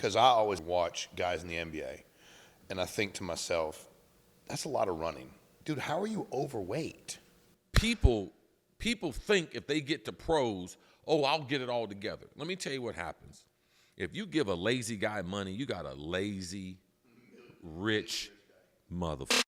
because I always watch guys in the NBA, and I think to myself, that's a lot of running. Dude, how are you overweight? People think if they get to pros, oh, I'll get it all together. Let me tell you what happens. If you give a lazy guy money, you got a lazy, rich motherfucker.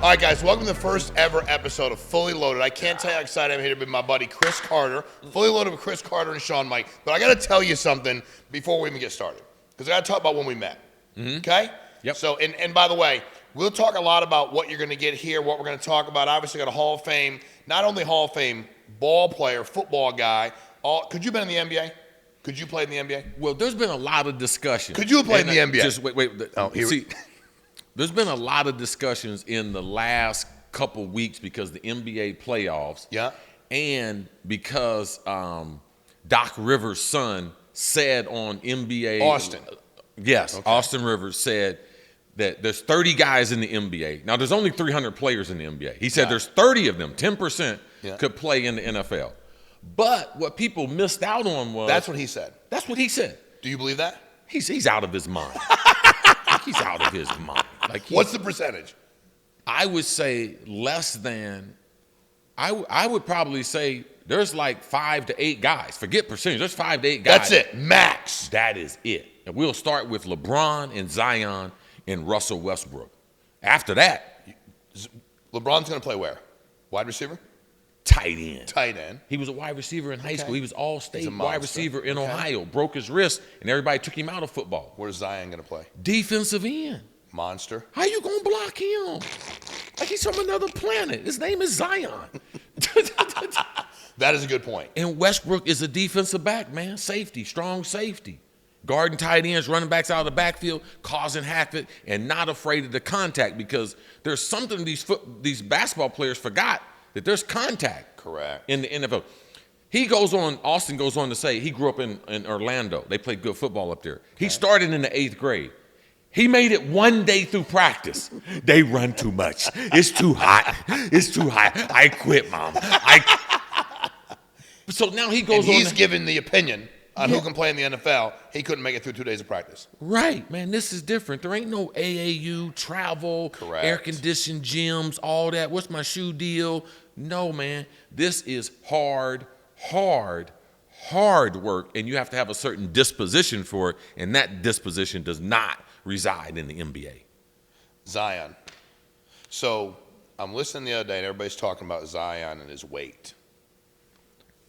All right, guys, welcome to the first ever episode of Fully Loaded. I can't tell you how excited I'm here to be with my buddy Chris Carter. Fully Loaded with Chris Carter and Sean Mike. But I got to tell you something before we even get started, because I got to talk about when we met. Okay? Yep. So, and by the way, we'll talk a lot about what you're going to get here, what we're going to talk about. Obviously, got a Hall of Fame, not only Hall of Fame ball player, football guy. Could you have been in the NBA? Could you play in the NBA? Well, there's been a lot of discussion. Could you have played in the NBA? Just wait. There's been a lot of discussions in the last couple weeks because the NBA playoffs. Yeah. And because Doc Rivers' son said on NBA. Austin. Yes, Okay. Austin Rivers said that there's 30 guys in the NBA. Now, there's only 300 players in the NBA. He said there's 30 of them, 10% could play in the NFL. But what people missed out on was. That's what he said. That's what he said. Do you believe that? He's out of his mind. He's out of his mind. What's the percentage? I would say less than. I would probably say there's like 5 to 8 guys. Forget percentage. There's 5 to 8 guys. That's it. Max. That is it. And we'll start with LeBron and Zion and Russell Westbrook. After that, LeBron's going to play where? Wide receiver? tight end. Tight end. He was a wide receiver in high school. He was all-state wide receiver in Ohio. Broke his wrist, and everybody took him out of football. Where's Zion going to play? Defensive end. Monster. How you going to block him? Like he's from another planet. His name is Zion. That is a good point. And Westbrook is a defensive back, man. Safety, strong safety. Guarding tight ends, running backs out of the backfield, causing havoc, and not afraid of the contact, because there's something these basketball players forgot, that there's contact. Correct. In the NFL. Austin goes on to say he grew up in Orlando. They played good football up there. Okay. He started in the 8th grade. He made it one day through practice. They run too much. It's too hot. It's too hot. I quit, Mom. So now he goes on. He's given the opinion on who can play in the NFL. He couldn't make it through 2 days of practice. Right, man. This is different. There ain't no AAU, travel, air-conditioned gyms, all that. What's my shoe deal? No, man. This is hard work, and you have to have a certain disposition for it, and that disposition does not reside in the NBA. Zion. So I'm listening the other day, and everybody's talking about Zion and his weight.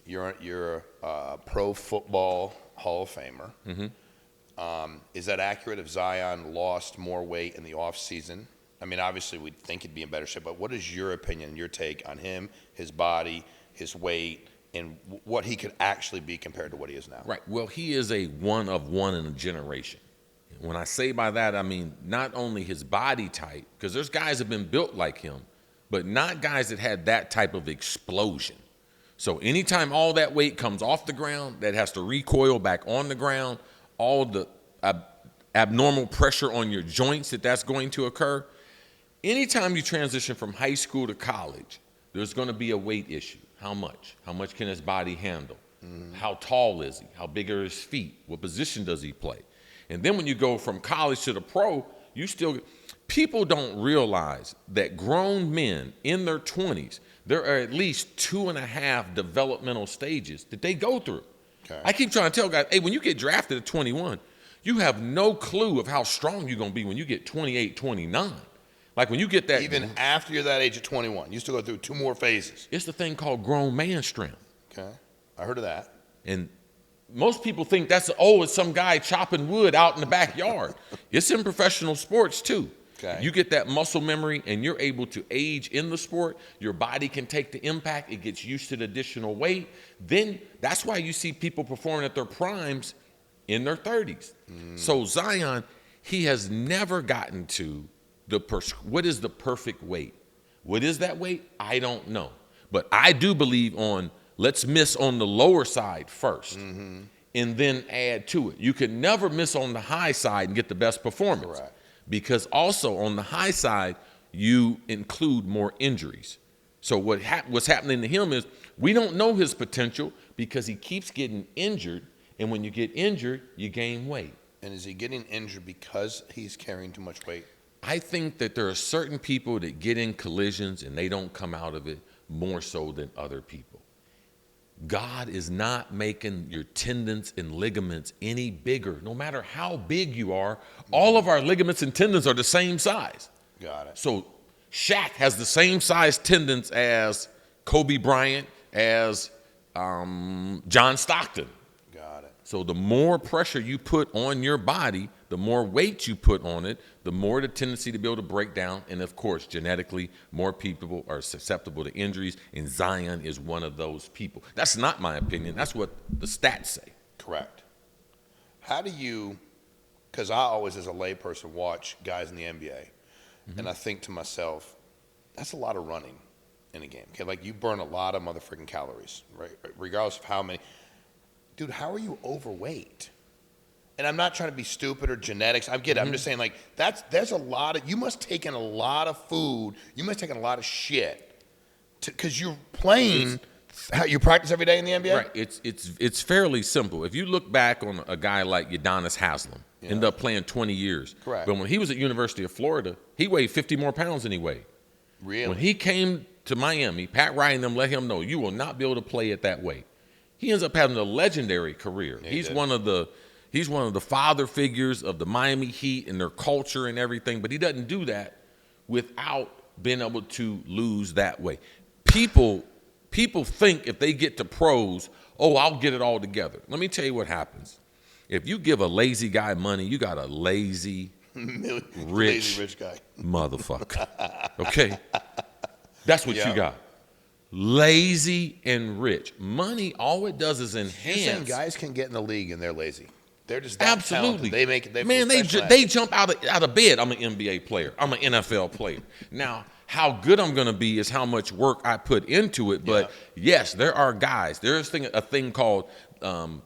You're a pro football Hall of Famer. Mm-hmm. Is that accurate if Zion lost more weight in the offseason? I mean, obviously, we'd think he'd be in better shape, but what is your opinion, your take on him, his body, his weight, and what he could actually be compared to what he is now? Right. Well, he is a one of one in a generation. When I say by that, I mean not only his body type, because there's guys that have been built like him, but not guys that had that type of explosion. So anytime all that weight comes off the ground, that has to recoil back on the ground, all the abnormal pressure on your joints that's going to occur. Anytime you transition from high school to college, there's going to be a weight issue. How much? How much can his body handle? Mm-hmm. How tall is he? How big are his feet? What position does he play? And then when you go from college to the pro, people don't realize that grown men in their 20s, there are at least 2.5 developmental stages that they go through. Okay. I keep trying to tell guys, hey, when you get drafted at 21, you have no clue of how strong you're going to be when you get 28, 29. Like when you get that. Even after you're that age of 21, you still go through 2 more phases. It's the thing called grown man strength. Okay. I heard of that. And most people think it's some guy chopping wood out in the backyard. It's in professional sports too. Okay. You get that muscle memory and you're able to age in the sport. Your body can take the impact. It gets used to the additional weight. Then that's why you see people performing at their primes in their 30s. So Zion, he has never gotten to what is the perfect weight. What is that weight? I don't know. But I do believe let's miss on the lower side first, and then add to it. You can never miss on the high side and get the best performance. Correct. Because also on the high side, you include more injuries. So what's happening to him is we don't know his potential because he keeps getting injured, and when you get injured, you gain weight. And is he getting injured because he's carrying too much weight? I think that there are certain people that get in collisions and they don't come out of it more so than other people. God is not making your tendons and ligaments any bigger. No matter how big you are, all of our ligaments and tendons are the same size. Got it. So Shaq has the same size tendons as Kobe Bryant, as John Stockton. Got it. So the more pressure you put on your body, the more weight you put on it, the more the tendency to be able to break down. And of course, genetically, more people are susceptible to injuries, and Zion is one of those people. That's not my opinion. That's what the stats say. Correct. How do you, because I always, as a layperson, watch guys in the NBA, and I think to myself, that's a lot of running in a game. Okay, like you burn a lot of motherfucking calories, right? Regardless of how many. Dude, how are you overweight? And I'm not trying to be stupid or genetics. I get it. I'm just saying, like, there's a lot of, you must take in a lot of food. You must take in a lot of shit because you're playing. You practice every day in the NBA? Right. It's fairly simple. If you look back on a guy like Udonis Haslem, ended up playing 20 years. Correct. But when he was at University of Florida, he weighed 50 more pounds than he weighed. Really? When he came to Miami, Pat Riley and them let him know, you will not be able to play at that weight. He ends up having a legendary career. Yeah, he's one of the father figures of the Miami Heat and their culture and everything, but he doesn't do that without being able to lose that weight. People think if they get to pros, oh, I'll get it all together. Let me tell you what happens. If you give a lazy guy money, you got a lazy, rich guy. motherfucker. Okay? That's what Yeah. you got. Lazy and rich. Money, all it does is enhance. You're saying guys can get in the league and they're lazy. They're just that Absolutely. talented. They make it. They jump out of bed. I'm an NBA player. I'm an NFL player. Now, how good I'm going to be is how much work I put into it. But yes, there are guys. There's a thing called the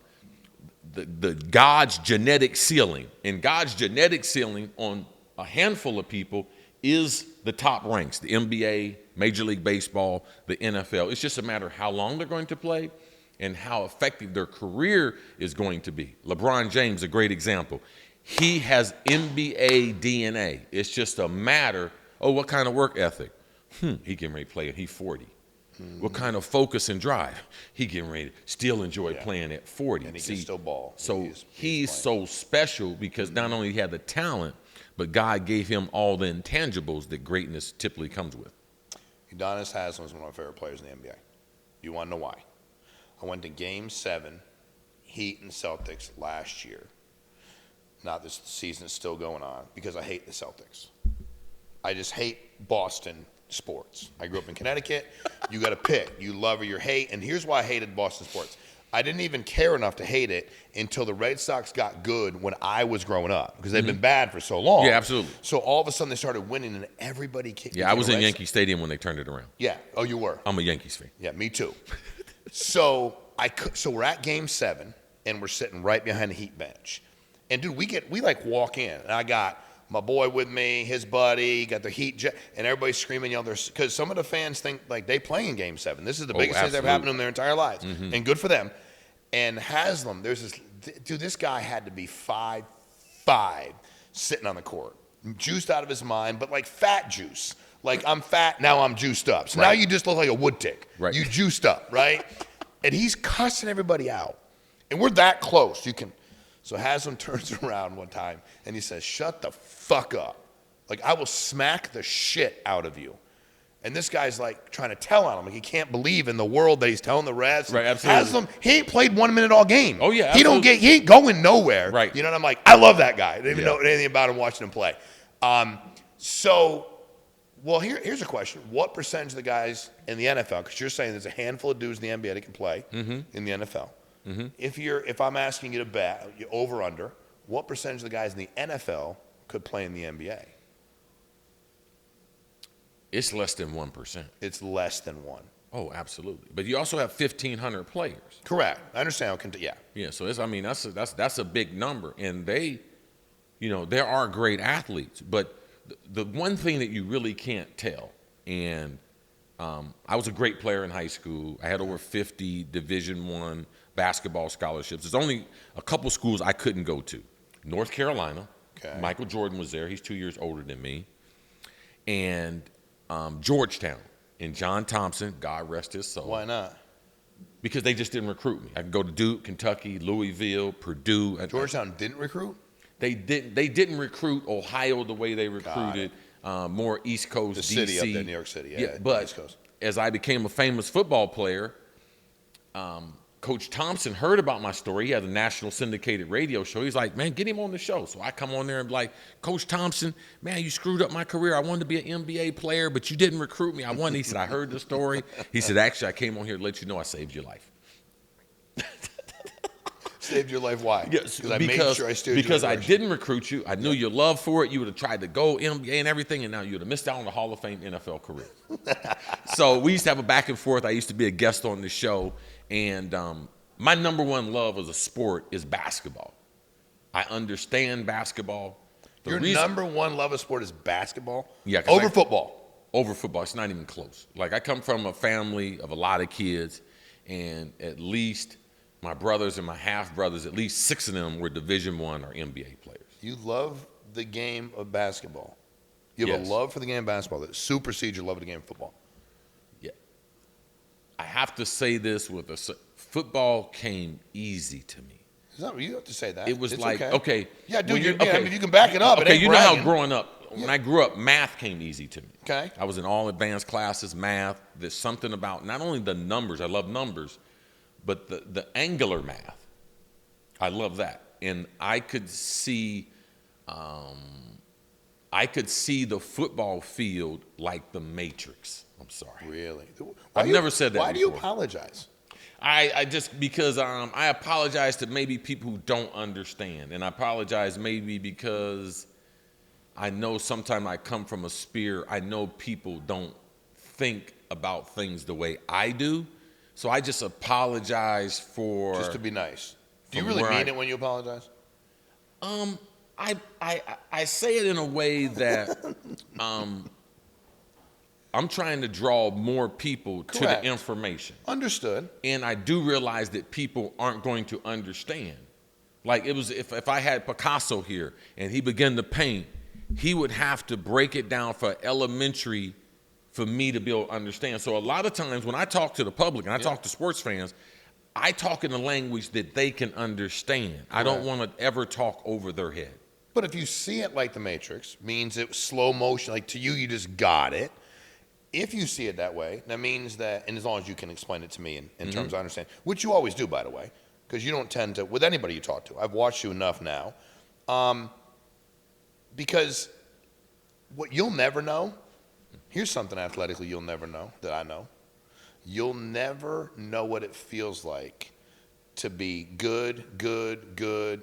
God's genetic ceiling. And God's genetic ceiling on a handful of people is the top ranks, the NBA, Major League Baseball, the NFL. It's just a matter of how long they're going to play and how effective their career is going to be. LeBron James, a great example. He has NBA DNA. It's just a matter, what kind of work ethic? He getting ready to play, and he's 40. What kind of focus and drive? He getting ready to still enjoy playing at 40. And he can still ball. So he's so special because not only he had the talent, but God gave him all the intangibles that greatness typically comes with. Udonis Haslem is one of my favorite players in the NBA. You want to know why? I went to Game 7, Heat and Celtics last year. Now this season is still going on because I hate the Celtics. I just hate Boston sports. I grew up in Connecticut. You got to pick. You love or you hate. And here's why I hated Boston sports. I didn't even care enough to hate it until the Red Sox got good when I was growing up because they've been bad for so long. Yeah, absolutely. So all of a sudden they started winning and everybody kicked. Yeah, I was in Yankee Stadium when they turned it around. Yeah. Oh, you were? I'm a Yankees fan. Yeah, me too. So we're at Game 7 and we're sitting right behind the Heat bench. And dude, we like walk in and I got my boy with me, his buddy, got the Heat, and everybody's screaming, because some of the fans think like they play in Game 7. This is the biggest thing that's ever happened in their entire lives, and good for them. And Haslem, this guy had to be 5'5", sitting on the court, juiced out of his mind, but like fat juice. Like I'm fat, now I'm juiced up. So now you just look like a wood tick. Right. You juiced up, right? And he's cussing everybody out, and we're that close. So Haslem turns around one time and he says, "Shut the fuck up. Like, I will smack the shit out of you." And this guy's like trying to tell on him. Like, he can't believe in the world that he's telling the refs. Right, absolutely. Haslem, he ain't played 1 minute all game. Oh, yeah, He ain't going nowhere. Right. You know, and I'm like, I love that guy. I didn't even know anything about him watching him play. Here's a question. What percentage of the guys in the NFL, because you're saying there's a handful of dudes in the NBA that can play in the NFL. If I'm asking you to bet, over under, what percentage of the guys in the NFL could play in the NBA? It's less than 1%. It's less than 1. Oh, absolutely. But you also have 1,500 players. Correct. I understand. Yeah. So that's a big number, and there are great athletes, but the one thing that you really can't tell, and I was a great player in high school. I had over 50 Division I basketball scholarships. There's only a couple schools I couldn't go to. North Carolina. Okay. Michael Jordan was there. He's 2 years older than me. And Georgetown. And John Thompson, God rest his soul. Why not? Because they just didn't recruit me. I could go to Duke, Kentucky, Louisville, Purdue. Georgetown didn't recruit? They didn't recruit Ohio the way they recruited more East Coast, The DC. city up there, New York City. Yeah, but East Coast. as I became a famous football player, Coach Thompson heard about my story. He had a national syndicated radio show. He's like, man, get him on the show. So I come on there and be like, Coach Thompson, man, you screwed up my career. I wanted to be an NBA player, but you didn't recruit me. I wanted. He said, I heard the story. He said, actually, I came on here to let you know I saved your life. Saved your life? Why? Yes, because I made sure I steered you in the because I direction. didn't recruit you. I knew your love for it. You would have tried to go NBA and everything, and now you would have missed out on the Hall of Fame NFL career. So we used to have a back and forth. I used to be a guest on the show, and my number one love as a sport is basketball. I understand basketball. Your number one love of sport is basketball? Yeah. Over football? Over football. It's not even close. Like, I come from a family of a lot of kids, and at least my brothers and my half-brothers, at least 6 of them were Division I or NBA players. You love the game of basketball. You have Yes. a love for the game of basketball that supersedes your love of the game of football. Yeah. I have to say this football came easy to me. It's not, you have to say that. It was It's like, okay. Yeah, dude, when I mean, if you can back it up, it Okay, ain't you know how bragging. growing up, when I grew up, math came easy to me. Okay. I was in all advanced classes, math. There's something about not only the numbers, I love numbers, but the angular math. I love that. And I could see the football field like the Matrix. I'm sorry. Really? I've never said that Why do you before. apologize? I just because I apologize to maybe people who don't understand, and I apologize maybe because I know sometimes I come from a sphere. I know people don't think about things the way I do, so I just apologize for. Just to be nice. Do you from really where mean I- it when you apologize? I say it in a way that I'm trying to draw more people to Correct. the information. Understood. And I do realize that people aren't going to understand. Like, it was if I had Picasso here and he began to paint, he would have to break it down for elementary for me to be able to understand. So a lot of times when I talk to the public and I talk to sports fans, I talk in a language that they can understand. I don't want to ever talk over their head. But if you see it like the Matrix, means it was slow motion, like to you, you just got it. If you see it that way, that means that, and as long as you can explain it to me in terms I understand, which you always do, by the way, because you don't tend to, with anybody you talk to, I've watched you enough now, because what you'll never know, here's something athletically you'll never know that I know. You'll never know what it feels like to be great, good,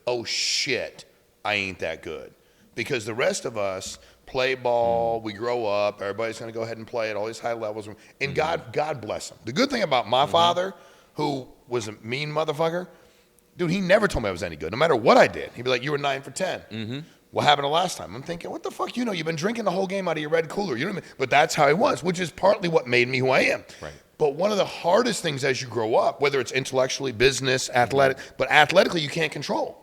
oh shit, I ain't that good. Because the rest of us play ball, we grow up, everybody's going to go ahead and play at all these high levels. And God bless him. The good thing about my father, who was a mean motherfucker, dude, he never told me I was any good, no matter what I did. He'd be like, you were 9 for 10. What happened the last time? I'm thinking, what the fuck, you've been drinking the whole game out of your red cooler. You know what I mean? But that's how I was, which is partly what made me who I am. Right. But one of the hardest things as you grow up, whether it's intellectually, business, athletic, but athletically you can't control.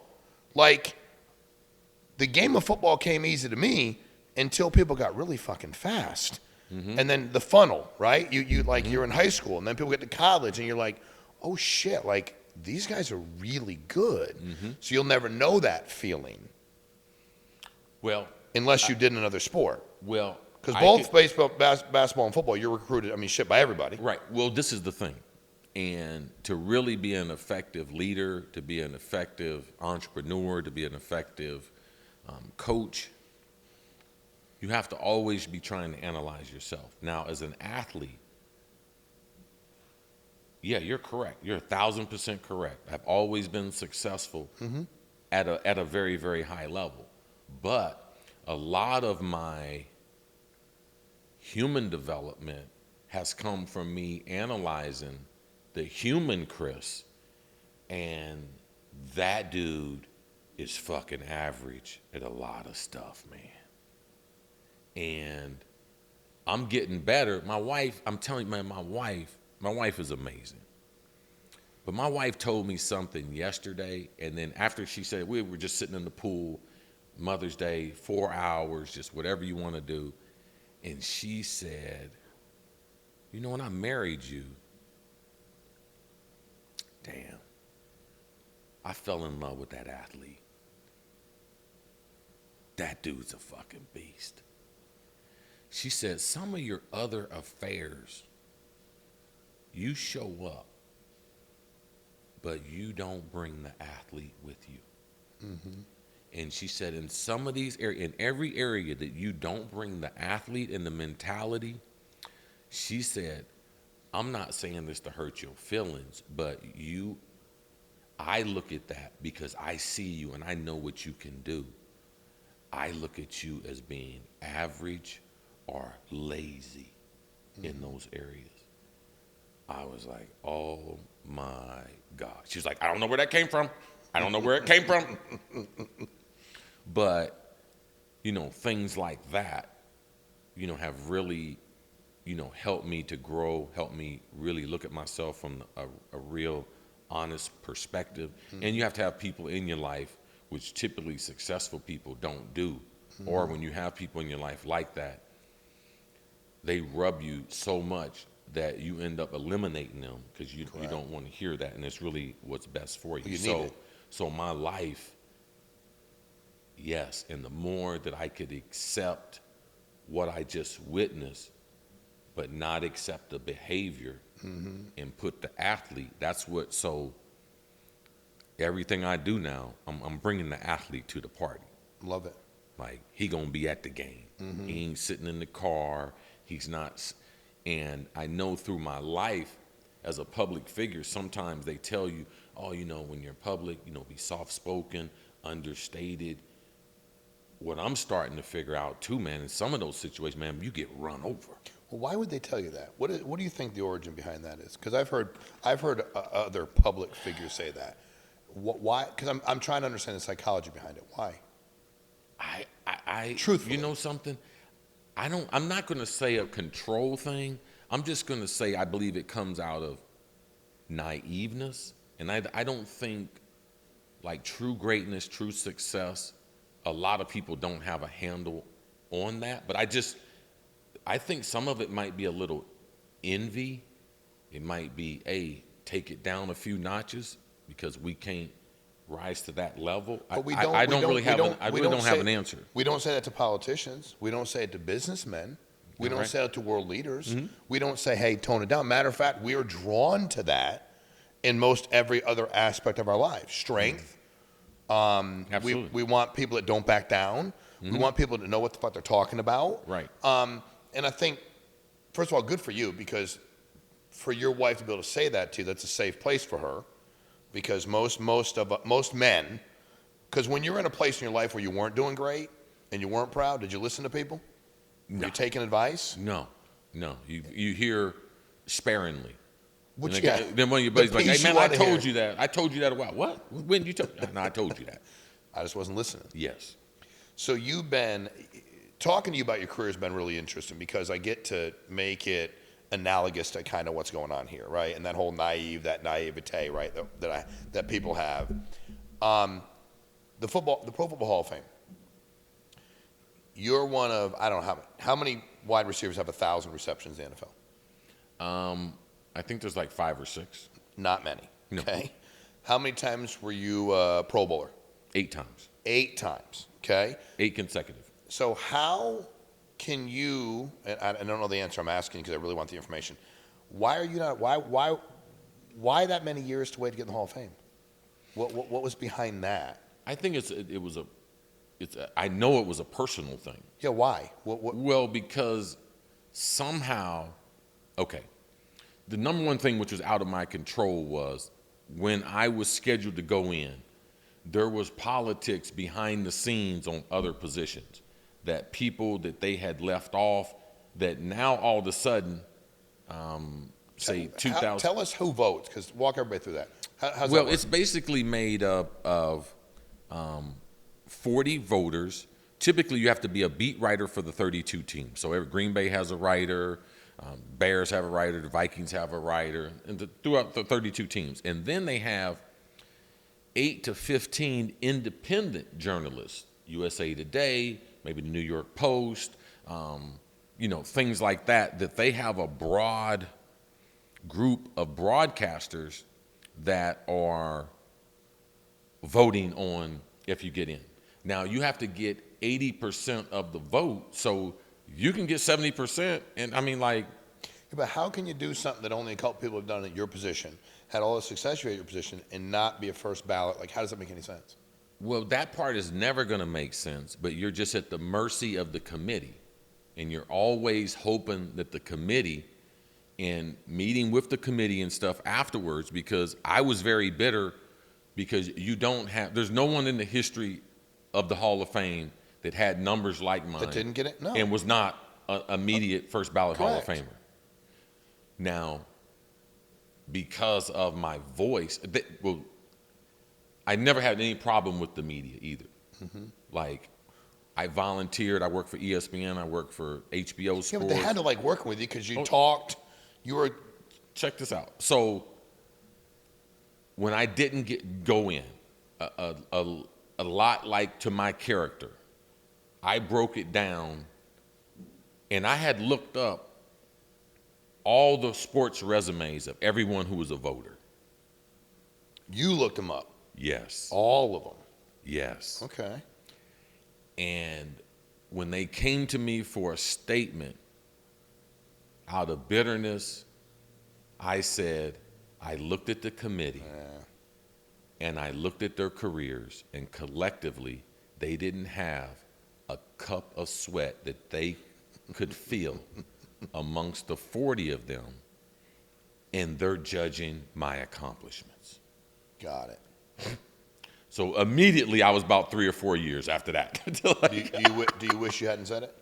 Like, the game of football came easy to me until people got really fucking fast. And then the funnel, right? You're in high school, and then people get to college, and you're like, oh shit, like, these guys are really good. So you'll never know that feeling. Well, Unless you did another sport. well, Because I both could- baseball, basketball, and football, you're recruited, by everybody. Right. Well, this is the thing. And to really be an effective leader, to be an effective entrepreneur, to be an effective coach, you have to always be trying to analyze yourself. Now, as an athlete, yeah, you're correct. You're 1,000% correct. I've always been successful at a very, very high level. But a lot of my human development has come from me analyzing the human Chris, and that dude is fucking average at a lot of stuff, man. and I'm getting better. My wife, I'm telling you, man, my wife is amazing. But my wife told me something yesterday, and then after she said, we were just sitting in the pool, Mother's Day, 4 hours, just whatever you want to do. And she said, you know, when I married you, damn, I fell in love with that athlete. That dude's a fucking beast. She said, some of your other affairs, you show up, but you don't bring the athlete with you. Mm-hmm. And she said, in some of these areas, in every area that you don't bring the athlete and the mentality, she said, I'm not saying this to hurt your feelings, but I look at that because I see you and I know what you can do. I look at you as being average or lazy in those areas. I was like, oh my God. She was like, I don't know where that came from. I don't know where it came from. But, you know, things like that, you know, have really, you know, helped me to grow, helped me really look at myself from a real honest perspective. And you have to have people in your life, which typically successful people don't do. Or when you have people in your life like that, they rub you so much that you end up eliminating them because you don't want to hear that, and it's really what's best for you. So my life, yes, and the more that I could accept what I just witnessed, but not accept the behavior and put the athlete, that's what, so everything I do now, I'm bringing the athlete to the party. Love it. Like, he gonna be at the game. He ain't sitting in the car. He's not, and I know through my life as a public figure, sometimes they tell you, oh, you know, when you're public, you know, be soft-spoken, understated. What I'm starting to figure out too, man, in some of those situations, man, you get run over. Well, why would they tell you that? What do you think the origin behind that is? Because I've heard other public figures say that. Why? Because I'm trying to understand the psychology behind it. Why? I Truthfully, you know something? I'm not going to say a control thing. I'm just going to say I believe it comes out of naiveness. And I don't think, like, true greatness, true success, a lot of people don't have a handle on that. But I think some of it might be a little envy. It might be, hey, take it down a few notches because we can't rise to that level. I don't have an answer. We don't say that to politicians. We don't say it to businessmen. We don't say it to world leaders. We don't say, hey, tone it down. Matter of fact, we are drawn to that in most every other aspect of our life. Strength. Absolutely. We want people that don't back down. We want people to know what the fuck they're talking about. Right. And I think, first of all, good for you, because for your wife to be able to say that to you, that's a safe place for her. Because most men, because when you're in a place in your life where you weren't doing great and you weren't proud, did you listen to people? No. Were you taking advice? No. You hear sparingly. Which, then one of your buddies like, hey man, I told you that a while. What? When did you tell me? No, I told you that. I just wasn't listening. Yes. So you've been, talking to you about your career has been really interesting because I get to make it analogous to kind of what's going on here, right? And that whole naivete, right, that people have. The Pro Football Hall of Fame. You're one of, I don't know how many wide receivers have 1,000 receptions in the NFL? I think there's like 5 or 6. Not many. No. Okay. How many times were you a Pro Bowler? 8 times. 8 times. Okay. 8 consecutive. So how can you? And I don't know the answer I'm asking because I really want the information. Why are you not? Why that many years to wait to get in the Hall of Fame? What was behind that? I think I know it was a personal thing. Yeah. Why? Well, because somehow, okay. The number one thing which was out of my control was when I was scheduled to go in, there was politics behind the scenes on other positions that people that they had left off that now all of a sudden, say 2000. Tell us who votes, because walk everybody through that. How's well, that work? it's basically made up of 40 voters typically you have to be a beat writer for the 32 teams. So Green Bay has a writer, Bears have a writer, the Vikings have a writer, and throughout the 32 teams. And then they have 8 to 15 independent journalists, USA Today, maybe the New York Post, things like that they have a broad group of broadcasters that are voting on if you get in. Now, you have to get 80% of the vote, so you can get 70%, and Yeah, but how can you do something that only a couple people have done at your position, had all the success you had at your position, and not be a first ballot? Like, how does that make any sense? Well, that part is never going to make sense, but you're just at the mercy of the committee, and you're always hoping that the committee, and meeting with the committee and stuff afterwards, because I was very bitter because there's no one in the history of the Hall of Fame that had numbers like mine. That didn't get it? No. And was not an immediate first ballot Hall of Correct. Famer. Now, because of my voice, I never had any problem with the media either. Like, I volunteered. I worked for ESPN. I worked for HBO Sports. Yeah, but they had to like working with you because you talked. You were. Check this out. So when I didn't go in, a lot like to my character, I broke it down, and I had looked up all the sports resumes of everyone who was a voter. You looked them up. Yes. All of them. Yes. Okay. And when they came to me for a statement, out of bitterness, I said, I looked at the committee and I looked at their careers, and collectively, they didn't have a cup of sweat that they could feel amongst the 40 of them, and they're judging my accomplishments. Got it. So immediately, I was about 3 or 4 years after that. Do you wish you hadn't said it?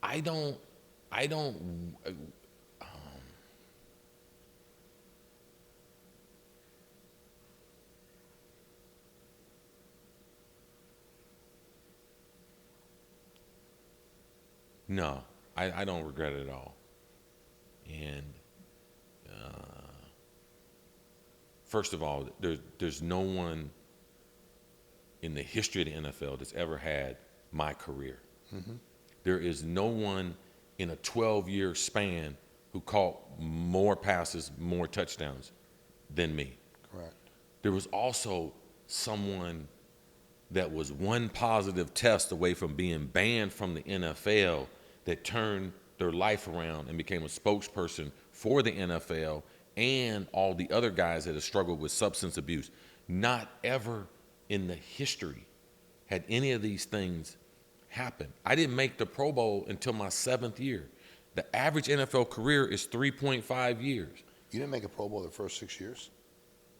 I don't. No, I don't regret it at all. And first of all, there's no one in the history of the NFL that's ever had my career. There is no one in a 12-year span who caught more passes, more touchdowns than me. Correct. There was also someone that was one positive test away from being banned from the NFL that turned their life around and became a spokesperson for the NFL and all the other guys that have struggled with substance abuse. Not ever in the history had any of these things happen. I didn't make the Pro Bowl until my 7th year. The average NFL career is 3.5 years. You didn't make a Pro Bowl the first 6 years?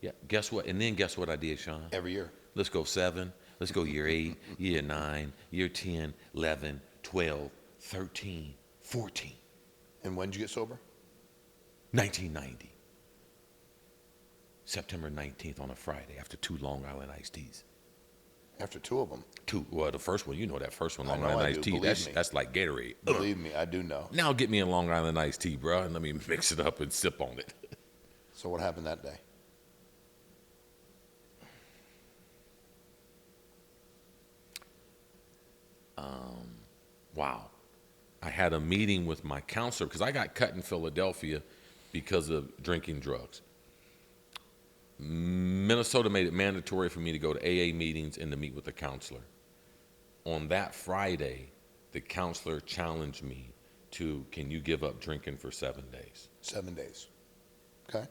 Yeah, guess what? And then guess what I did, Sean? Every year. Let's go 7. Let's go year 8, year 9, year 10, 11, 12, 13, 14. And when did you get sober? 1990. September 19th on a Friday after 2 Long Island iced teas. After 2 of them. 2. Well, the first one, that first one, I Long know Island I iced do, tea. believe me. That's like Gatorade. Believe me, I do know. Now get me a Long Island iced tea, bro, and let me mix it up and sip on it. So what happened that day? Wow. I had a meeting with my counselor because I got cut in Philadelphia because of drinking drugs. Minnesota made it mandatory for me to go to AA meetings and to meet with a counselor. On that Friday, the counselor challenged me to, can you give up drinking for 7 days? 7 days. Okay.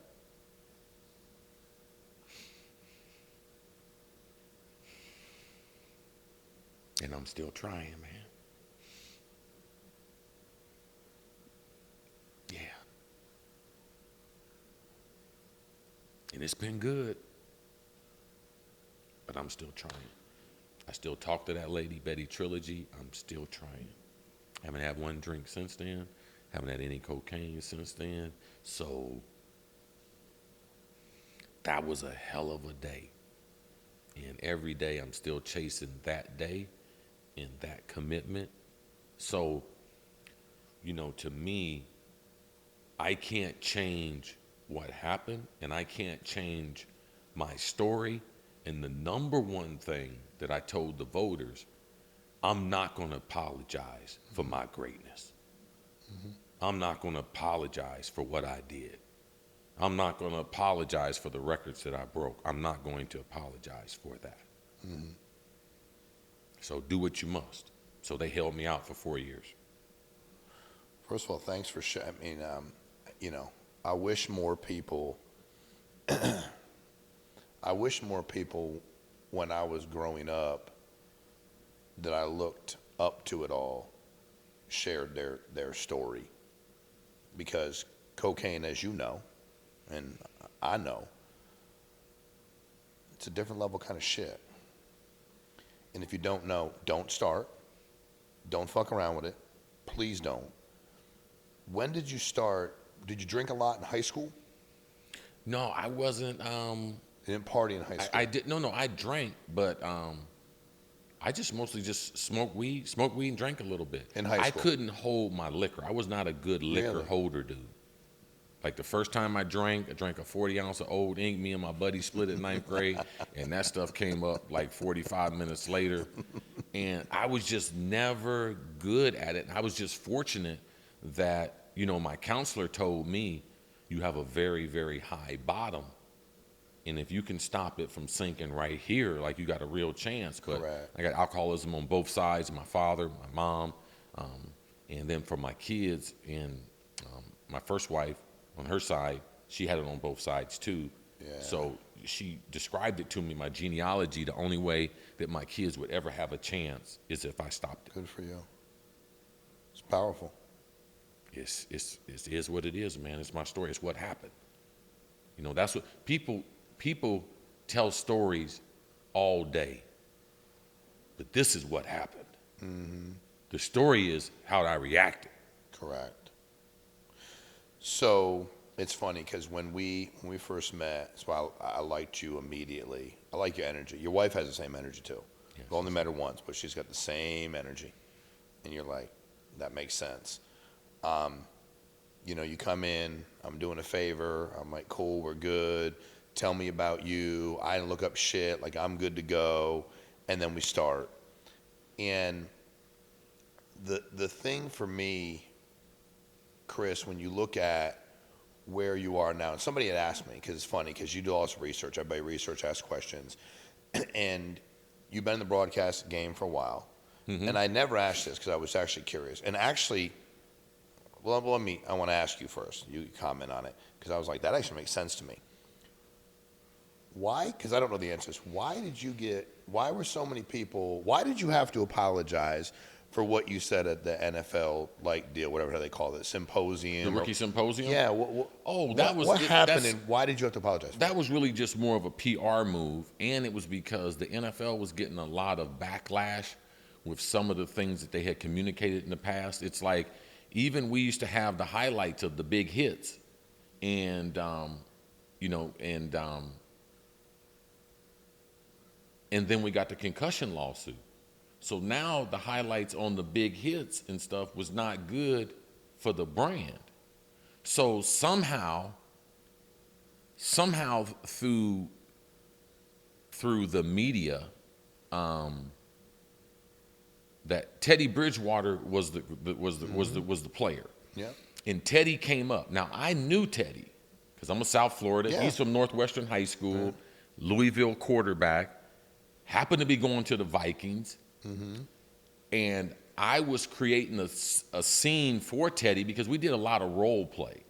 And I'm still trying, man. Yeah. And it's been good. But I'm still trying. I still talk to that lady, Betty Trilogy. I'm still trying. Haven't had one drink since then. Haven't had any cocaine since then. So that was a hell of a day. And every day I'm still chasing that day. in that commitment. So, to me, I can't change what happened, and I can't change my story. And the number one thing that I told the voters, I'm not going to apologize for my greatness. I'm not going to apologize for what I did. I'm not going to apologize for the records that I broke. I'm not going to apologize for that. So do what you must. So they held me out for 4 years. First of all, thanks for sharing. I mean, I wish more people, when I was growing up, that I looked up to it all, shared their story. Because cocaine, as you know, and I know, it's a different level kind of shit. And if you don't know, don't start. Don't fuck around with it. Please don't. When did you start? Did you drink a lot in high school? No, I wasn't. You didn't party in high school? I did. No, I drank, but I just mostly just smoked weed and drank a little bit. In high school? I couldn't hold my liquor. I was not a good liquor holder, dude. Like the first time I drank a 40-ounce of Old Ink. Me and my buddy split at 9th grade, and that stuff came up like 45 minutes later. And I was just never good at it. I was just fortunate that, my counselor told me, you have a very, very high bottom. And if you can stop it from sinking right here, like you got a real chance. But Correct. I got alcoholism on both sides, my father, my mom, and then for my kids and my first wife, on her side, she had it on both sides too. Yeah. So she described it to me, my genealogy, the only way that my kids would ever have a chance is if I stopped it. Good for you. It's powerful. It is what it is, man. It's my story. It's what happened. That's what people tell stories all day. But this is what happened. Mm-hmm. The story is how I reacted. Correct. So it's funny because when we first met, so I liked you immediately. I like your energy. Your wife has the same energy too. Yes. I've only met her once, but she's got the same energy. And you're like, that makes sense. You come in, I'm doing a favor. I'm like, cool, we're good. Tell me about you. I didn't look up shit. Like, I'm good to go. And then we start. And the thing for me, Chris, when you look at where you are now, and somebody had asked me, because it's funny, because you do all this research, everybody research, ask questions, and you've been in the broadcast game for a while, and I never asked this because I was actually curious, and actually, I want to ask you first, you comment on it, because I was like, that actually makes sense to me. Why? Because I don't know the answers. Why did you have to apologize for what you said at the NFL deal, whatever they call it, symposium? The rookie symposium? Yeah. What happened, and why did you have to apologize for that? Was really just more of a PR move, and it was because the NFL was getting a lot of backlash with some of the things that they had communicated in the past. It's like, even we used to have the highlights of the big hits, and and then we got the concussion lawsuit. So now the highlights on the big hits and stuff was not good for the brand. So somehow through the media, that Teddy Bridgewater was the player. Yeah. And Teddy came up. Now I knew Teddy because I'm a South Florida. Yeah. He's from Northwestern High School, Louisville quarterback. Happened to be going to the Vikings. And I was creating a scene for Teddy because we did a lot of role play.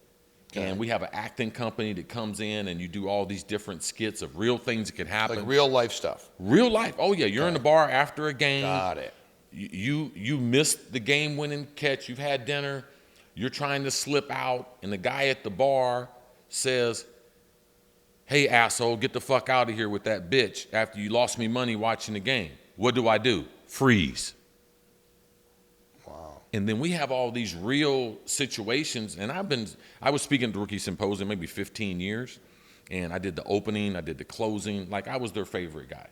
Okay. And we have an acting company that comes in and you do all these different skits of real things that could happen. Like real life stuff. Real life. Oh, yeah. You're in the bar after a game. Got it. You missed the game-winning catch. You've had dinner. You're trying to slip out. And the guy at the bar says, hey, asshole, get the fuck out of here with that bitch after you lost me money watching the game. What do? Freeze. Wow. And then we have all these real situations, and I was speaking at the Rookie Symposium maybe 15 years, and I did the opening, I did the closing, like I was their favorite guy.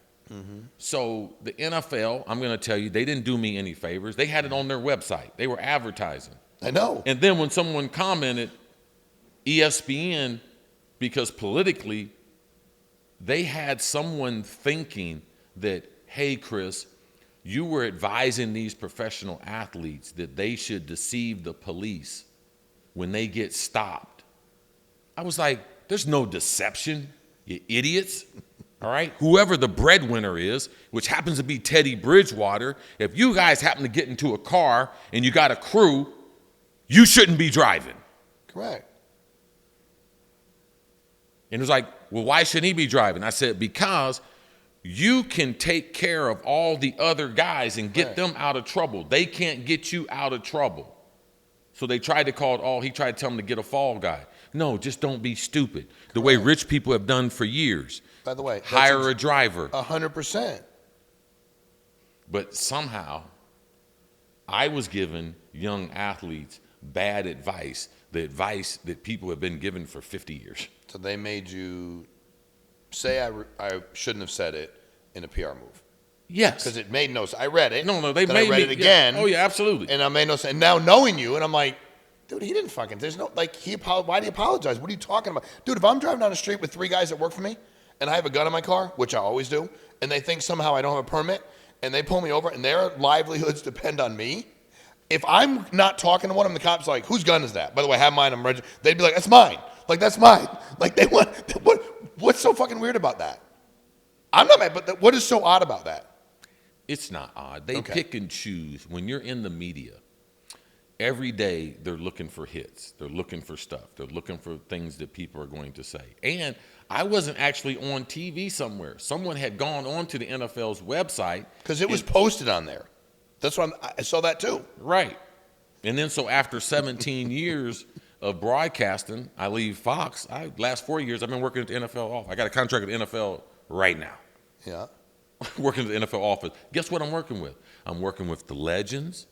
So the NFL, I'm going to tell you, they didn't do me any favors. They had it on their website. They were advertising. I know. And then when someone commented, ESPN, because politically, they had someone thinking that, hey, Chris, you were advising these professional athletes that they should deceive the police when they get stopped. I was like, there's no deception, you idiots. All right? Whoever the breadwinner is, which happens to be Teddy Bridgewater, if you guys happen to get into a car and you got a crew, you shouldn't be driving. Correct. And it was like, well, why shouldn't he be driving? I said, because you can take care of all the other guys and get them out of trouble. They can't get you out of trouble. So they tried to call it all. He tried to tell him to get a fall guy. No, just don't be stupid. The way rich people have done for years. By the way, hire a driver. 100%. But somehow, I was giving young athletes bad advice, the advice that people have been given for 50 years. So they made you say I shouldn't have said it in a PR move. Yes. Because it made no sense. I read it. No, they then made I read it again. Yeah. Oh, yeah, absolutely. And I made no sense. And now knowing you, and I'm like, dude, he didn't fucking, there's no, like, why do you apologize? What are you talking about? Dude, if I'm driving down the street with 3 guys that work for me, and I have a gun in my car, which I always do, and they think somehow I don't have a permit, and they pull me over, and their livelihoods depend on me, if I'm not talking to one of them, the cop's like, whose gun is that? By the way, I have mine, I'm registered. They'd be like, that's mine. Like, that's mine. Like, they want, what's so fucking weird about that? I'm not mad, but what is so odd about that? It's not odd. They pick and choose. When you're in the media, every day they're looking for hits. They're looking for stuff. They're looking for things that people are going to say. And I wasn't actually on TV somewhere. Someone had gone on to the NFL's website. Because it was posted on there. That's what I saw that too. Right. And then so after 17 years of broadcasting, I leave Fox. Last 4 years, I've been working at the NFL office. I got a contract at the NFL right now. Yeah. Working at the NFL office. Guess what I'm working with? I'm working with the legends,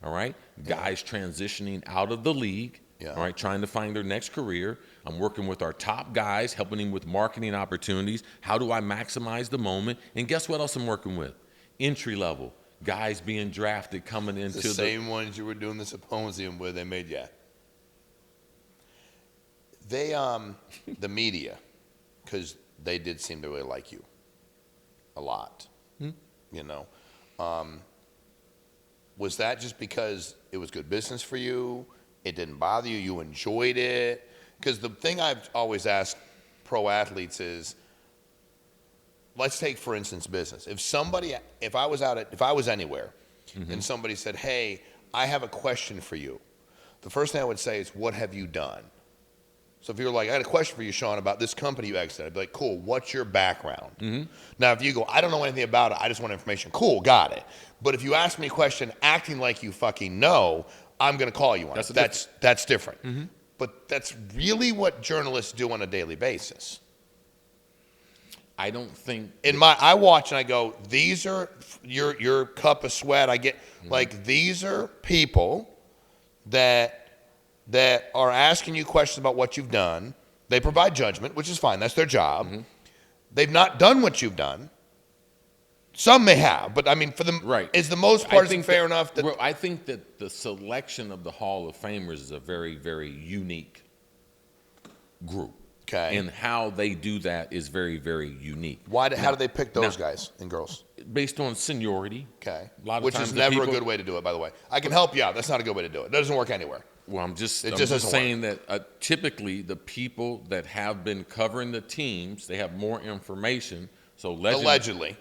all right? Guys transitioning out of the league, all right, trying to find their next career. I'm working with our top guys, helping them with marketing opportunities. How do I maximize the moment? And guess what else I'm working with? Entry level. Guys being drafted coming into the same ones you were doing the symposium with, they made you. They, the media, because they did seem to really like you a lot, you know. Was that just because it was good business for you? It didn't bother you? You enjoyed it? Because the thing I've always asked pro athletes is, let's take, for instance, business. If I was anywhere and somebody said, hey, I have a question for you, the first thing I would say is, what have you done? So if you're like, I got a question for you, Sean, about this company you exited, I'd be like, cool, what's your background? Now, if you go, I don't know anything about it, I just want information, cool, got it. But if you ask me a question acting like you fucking know, I'm going to call you on it. That's different. But that's really what journalists do on a daily basis. I don't think I watch and I go, these are your cup of sweat. I get like, these are people that are asking you questions about what you've done. They provide judgment, which is fine. That's their job. They've not done what you've done. Some may have, but I mean, for them, is the most part fair enough? I think that the selection of the Hall of Famers is a very, very unique group. Okay. And how they do that is very, very unique. How do they pick those guys and girls? Based on seniority. Okay. Which is never a good way to do it, by the way. I can help you out. That's not a good way to do it. It doesn't work anywhere. Well, I'm just saying that typically the people that have been covering the teams, they have more information. So allegedly.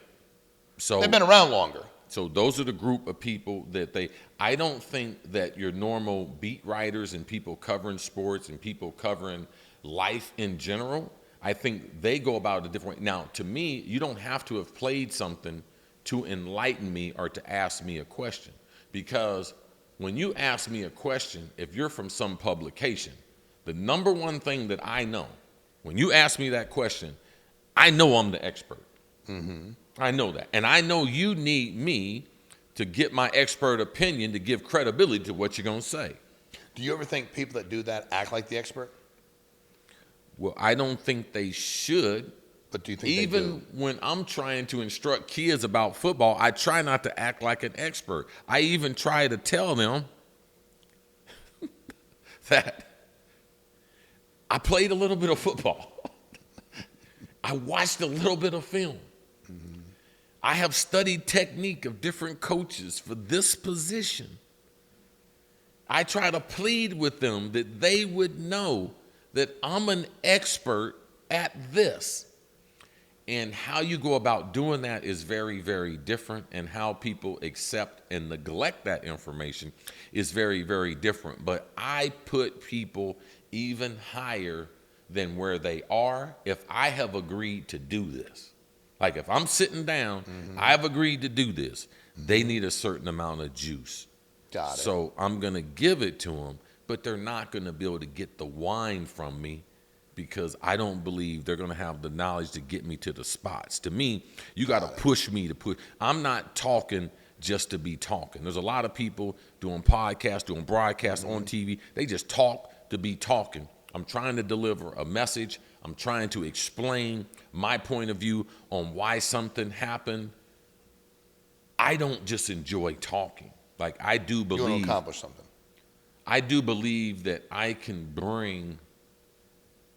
So they've been around longer. So those are the group of people that I don't think that your normal beat writers and people covering sports and people covering life in general, I think they go about it a different way. Now, to me, you don't have to have played something to enlighten me or to ask me a question. Because when you ask me a question, if you're from some publication, the number one thing that I know, when you ask me that question, I know I'm the expert. I know that. And I know you need me to get my expert opinion to give credibility to what you're going to say. Do you ever think people that do that act like the expert? Well, I don't think they should. But do you think even when I'm trying to instruct kids about football, I try not to act like an expert. I even try to tell them that I played a little bit of football. I watched a little bit of film. Mm-hmm. I have studied technique of different coaches for this position. I try to plead with them that they would know that I'm an expert at this. And how you go about doing that is very, very different, and how people accept and neglect that information is very, very different. But I put people even higher than where they are if I have agreed to do this. Like if I'm sitting down, I've agreed to do this. They need a certain amount of juice. Got it. So I'm going to give it to them, but they're not going to be able to get the wine from me, because I don't believe they're going to have the knowledge to get me to the spots. To me, you got to push me to push. I'm not talking just to be talking. There's a lot of people doing podcasts, doing broadcasts on TV. They just talk to be talking. I'm trying to deliver a message. I'm trying to explain my point of view on why something happened. I don't just enjoy talking. Like I do believe. You want to accomplish something. I do believe that I can bring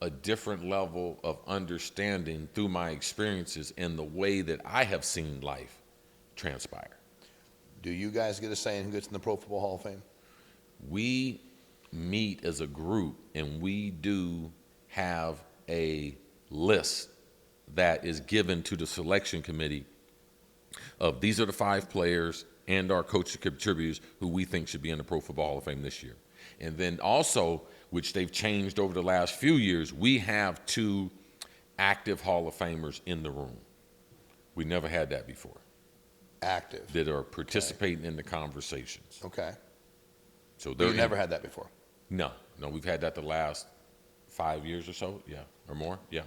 a different level of understanding through my experiences and the way that I have seen life transpire. Do you guys get a say in who gets in the Pro Football Hall of Fame? We meet as a group, and we do have a list that is given to the selection committee of these are the 5 players and our coach contributors who we think should be in the Pro Football Hall of Fame this year. And then also, which they've changed over the last few years, we have 2 active Hall of Famers in the room. We never had that before. Active. That are participating in the conversations. Okay. So you never had that before? No, we've had that the last 5 years or so, yeah, or more, yeah.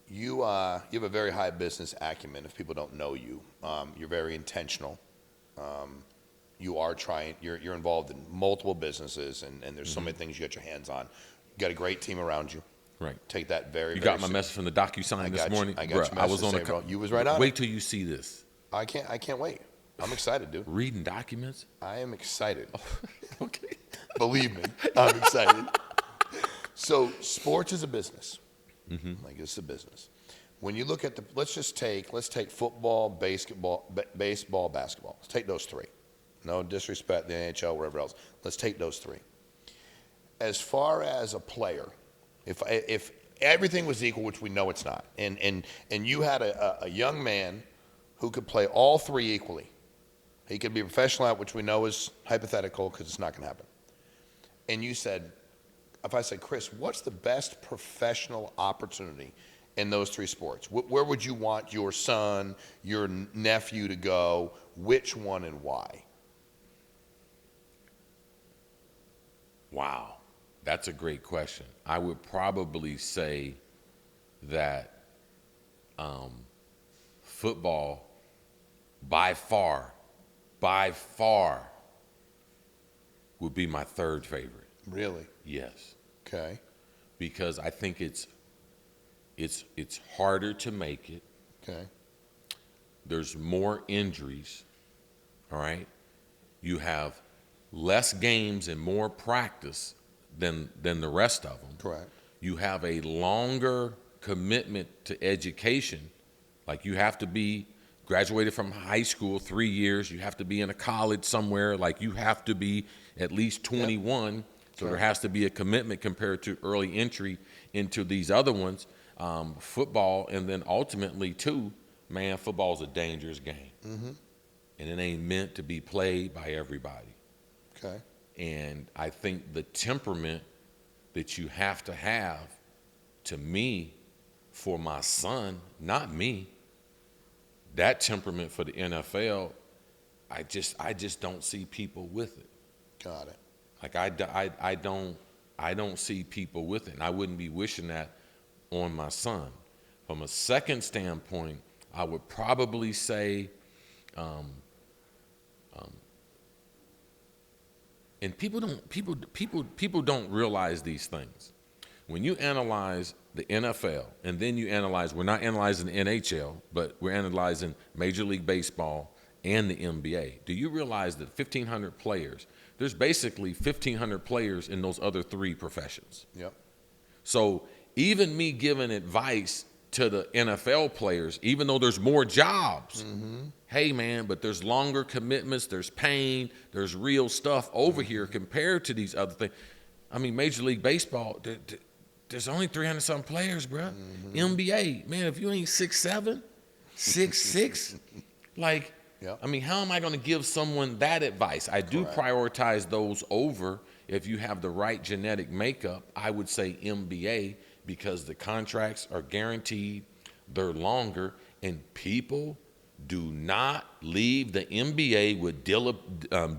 You have a very high business acumen. If people don't know you, you're very intentional. You are trying. You're involved in multiple businesses, and there's so many things you got your hands on. You got a great team around you. Right. Take that very. You got my message from the DocuSign this morning. I got your message. I was on bro. You was right on. Wait till you see this. I can't wait. I'm excited, dude. Reading documents. I am excited. Okay. Believe me, I'm excited. So sports is a business. Like it's a business. When you look at let's take football, baseball, basketball. Let's take those 3. No disrespect, the NHL, wherever else. Let's take those 3. As far as a player, if everything was equal, which we know it's not, and you had a young man who could play all 3 equally, he could be a professional at, which we know is hypothetical because it's not going to happen. And you said, if I said, Chris, what's the best professional opportunity in those 3 sports? Where would you want your son, your nephew to go? Which one and why? Wow, that's a great question. I would probably say that football, by far, would be my 3rd favorite. Really? Yes. Okay. Because I think it's harder to make it. Okay. There's more injuries. All right. You have less games and more practice than the rest of them. Correct. You have a longer commitment to education. Like you have to be graduated from high school 3 years. You have to be in a college somewhere. Like you have to be at least 21. Yep. So there has to be a commitment compared to early entry into these other ones, football, and then ultimately too, man, football's a dangerous game. And it ain't meant to be played by everybody. Okay. And I think the temperament that you have to me, for my son, not me, that temperament for the NFL, I just don't see people with it. Got it. Like I don't see people with it, and I wouldn't be wishing that on my son. From a second standpoint, I would probably say, and people don't realize these things. when you analyze the NFL and then you analyze, we're not analyzing the NHL, but we're analyzing Major League Baseball and the NBA. Do you realize that 1,500 players, there's basically 1,500 players in those other three professions? Yep. So even me giving advice to the NFL players, even though there's more jobs, hey, man, but there's longer commitments, there's pain, there's real stuff over here compared to these other things. I mean, Major League Baseball, there's only 300-something players, bro. NBA, man, if you ain't 6'7", 6'6", like, yep. I mean, how am I going to give someone that advice? I do prioritize those over, if you have the right genetic makeup, I would say NBA, because the contracts are guaranteed, they're longer, and people do not leave the NBA with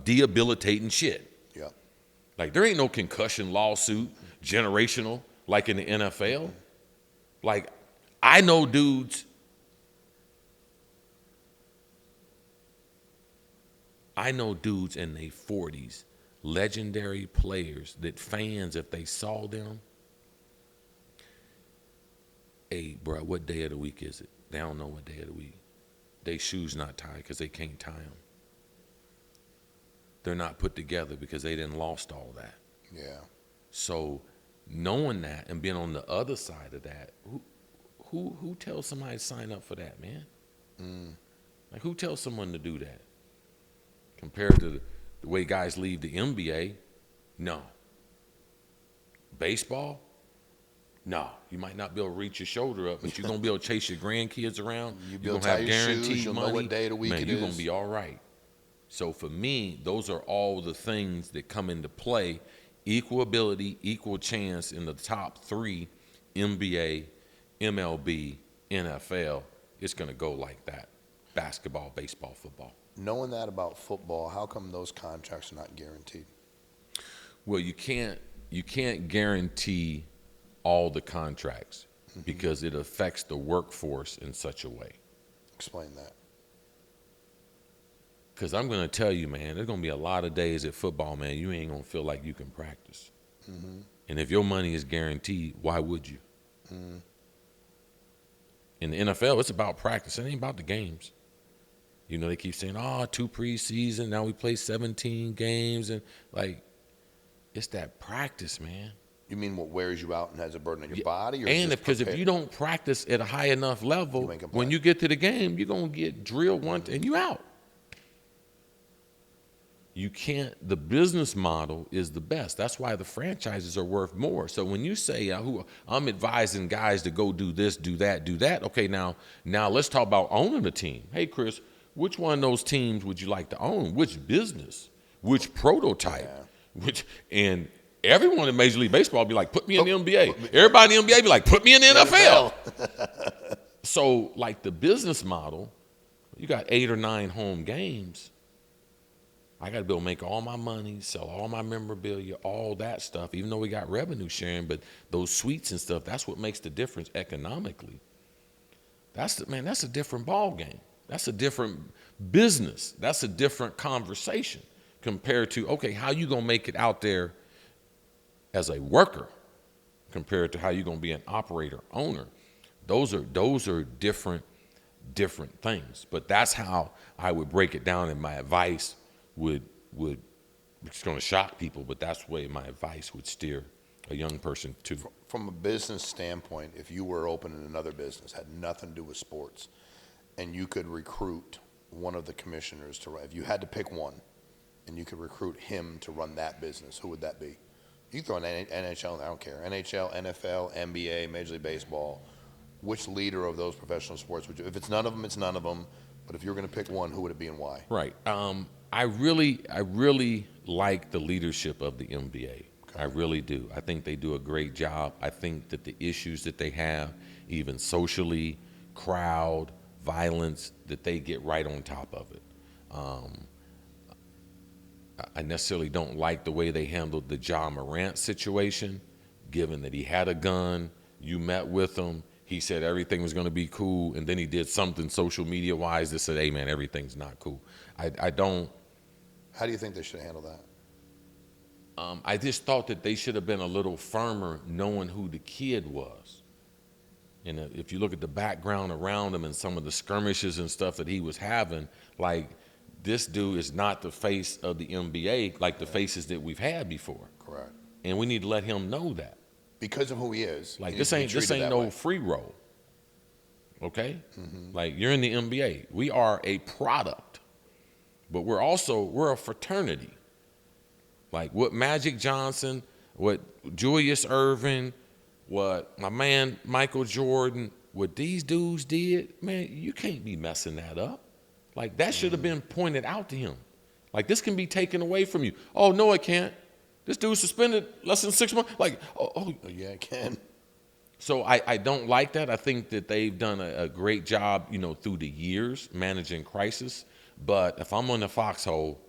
debilitating shit. Yep. Like, there ain't no concussion lawsuit, generational, like in the NFL. Like, I know dudes in their 40s, legendary players, that fans, if they saw them, hey, bro, what day of the week is it? They don't know what day of the week. They shoes not tied because they can't tie them. They're not put together because they didn't lost all that. Yeah. So knowing that and being on the other side of that, who tells somebody to sign up for that, man? Like, who tells someone to do that? Compared to the way guys leave the NBA, no. Baseball, no. You might not be able to reach your shoulder up, but you're going to be able to chase your grandkids around. You're going to have guaranteed you'll money. Know what day of the week man, it you're is. going to be all right. So for me, those are all the things that come into play. Equal ability, equal chance in the top three, NBA, MLB, NFL. It's going to go like that. Basketball, baseball, football. Knowing that about football, how come those contracts are not guaranteed? Well, you can't guarantee all the contracts because it affects the workforce in such a way. Explain that. Because I'm going to tell you, man, there's going to be a lot of days at football, man, you ain't going to feel like you can practice. And if your money is guaranteed, why would you? In the NFL, it's about practice. It ain't about the games. You know, they keep saying, 2 preseason, now we play 17 games. And, like, it's that practice, man. You mean what wears you out and has a burden on your body? Or And because if you don't practice at a high enough level, when you get to the game, you're going to get drilled once and you out. You can't, the business model is the best. That's why the franchises are worth more. So when you say, I'm advising guys to go do this, do that. Okay, now let's talk about owning a team. Hey, Chris, which one of those teams would you like to own? Which business? Which prototype? Yeah. And everyone in Major League Baseball be like, put me in the NBA. Everybody in the NBA be like, put me in the NFL. So, like, the business model, you got 8 or 9 home games. I got to be able to make all my money, sell all my memorabilia, all that stuff, even though we got revenue sharing, but those suites and stuff, that's what makes the difference economically. That's a different ball game. That's a different business. That's a different conversation compared to, okay, how you going to make it out there as a worker compared to how you going to be an operator, owner. Those are different things. But that's how I would break it down, and my advice would it's going to shock people, but that's the way my advice would steer a young person to. From a business standpoint, if you were opening another business, had nothing to do with sports, and you could recruit one of the commissioners to run, if you had to pick one, and you could recruit him to run that business, who would that be? You throw an NHL, I don't care. NHL, NFL, NBA, Major League Baseball. Which leader of those professional sports would you? If it's none of them, it's none of them. But if you're going to pick one, who would it be and why? Right. I really like the leadership of the NBA. Okay. I really do. I think they do a great job. I think that the issues that they have, even socially, crowd, violence, that they get right on top of it. I necessarily don't like the way they handled the Ja Morant situation, given that he had a gun, you met with him, he said everything was going to be cool, and then he did something social media-wise that said, hey, man, everything's not cool. I don't. How do you think they should handle that? I just thought that they should have been a little firmer knowing who the kid was. And if you look at the background around him and some of the skirmishes and stuff that he was having, like, this dude is not the face of the NBA like the faces that we've had before. Correct. And we need to let him know that. Because of who he is. Like, this ain't no free roll. Okay? Like, you're in the NBA. We are a product. But we're a fraternity. Like, what Magic Johnson, what Julius Erving, what my man Michael Jordan, what these dudes did, man, you can't be messing that up. Like, that should have been pointed out to him. Like, this can be taken away from you. Oh, no, it can't. This dude suspended less than 6 months. Like, oh yeah, it can. So I don't like that. I think that they've done a great job, through the years managing crisis. But if I'm on the foxhole,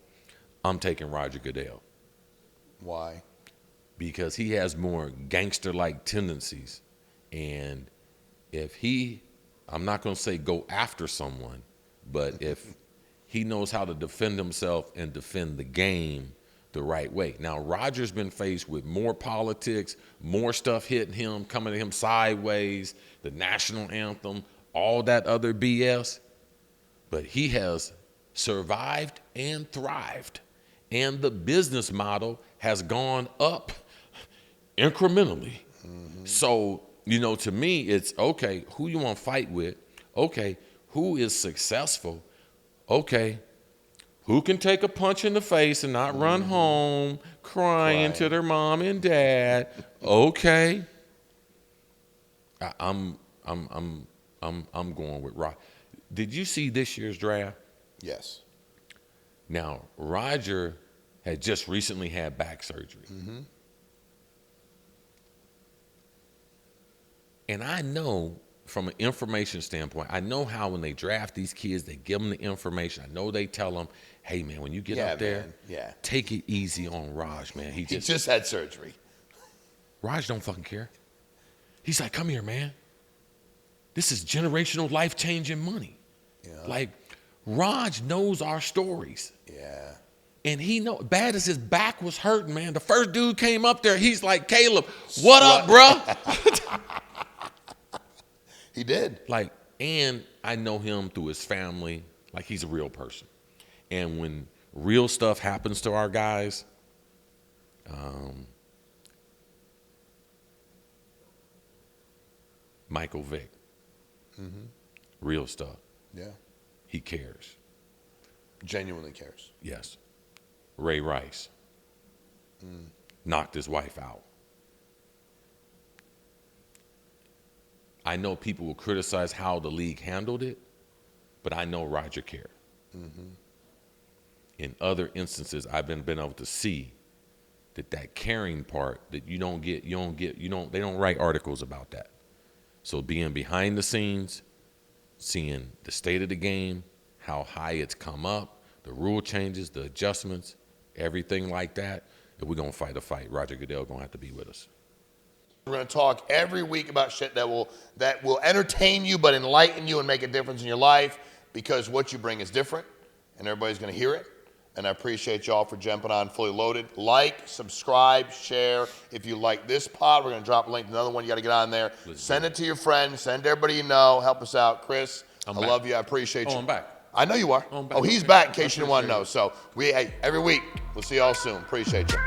I'm taking Roger Goodell. Why? Because he has more gangster-like tendencies. And if I'm not going to say go after someone, but if he knows how to defend himself and defend the game the right way. Now, Roger's been faced with more politics, more stuff hitting him, coming to him sideways, the national anthem, all that other BS. But he has survived and thrived. And the business model has gone up incrementally. So, to me, it's, okay, who you want to fight with? Okay, who is successful? Okay, who can take a punch in the face and not run home crying to their mom and dad? Okay, I'm going with Roger. Did you see this year's draft? Yes. Now, Roger had just recently had back surgery. And I know from an information standpoint, I know how when they draft these kids, they give them the information. I know they tell them, hey, man, when you get up there, take it easy on Raj, man. He just had surgery. Raj don't fucking care. He's like, come here, man. This is generational, life-changing money. Yeah. Like, Raj knows our stories. Yeah. And he bad as his back was hurting, man. The first dude came up there, he's like, Caleb, what up, bro? He did. Like, and I know him through his family. Like, he's a real person. And when real stuff happens to our guys, Michael Vick, real stuff. Yeah. He cares. Genuinely cares. Yes. Ray Rice knocked his wife out. I know people will criticize how the league handled it, but I know Roger cared. In other instances, I've been able to see that caring part that they don't write articles about that. So being behind the scenes, seeing the state of the game, how high it's come up, the rule changes, the adjustments, everything like that. If we're going to fight a fight, Roger Goodell going to have to be with us. We're going to talk every week about shit that will entertain you but enlighten you and make a difference in your life, because what you bring is different and everybody's going to hear it. And I appreciate y'all for jumping on Fully Loaded. Like, subscribe, share. If you like this pod, we're going to drop a link to another one. You got to get on there. Send it to your friends. Send everybody you know. Help us out. Chris, I love you. I appreciate you. I'm back. I know you are. Oh, he's back in case you didn't want to know. So every week, we'll see y'all soon. Appreciate you.